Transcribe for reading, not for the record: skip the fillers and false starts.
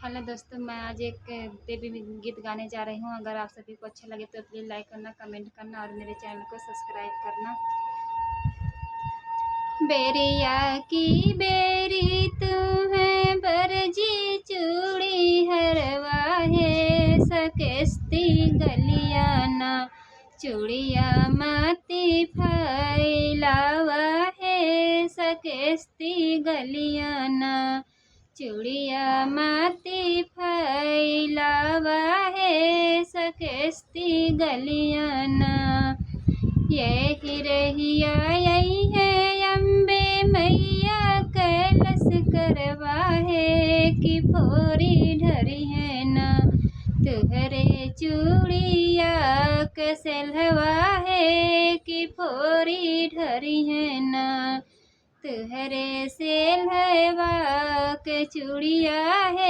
Hello दोस्तों, मैं आज एक देवी गीत गाने जा रही हूँ। अगर आप सभी को अच्छा लगे तो प्लीज़ लाइक करना, कमेंट करना और मेरे चैनल को सब्सक्राइब करना। बेरिया की बेरी तू है, बरजी चूड़ी हरवा है, सकेस्ती गलियाना चूड़िया माती फैलावा है, सकेस्ती गलियाना चूड़िया माती फैलावा है, सकेस्ती गलियाना। यही रहिया यही है अम्बे मैया कैलस करवा है, कि फोरी ढरी है ना तुहरे चूड़िया के सेल्हवा है, कि फोरी ढरी है ना तुहरे सेल्हवा के चूड़िया है।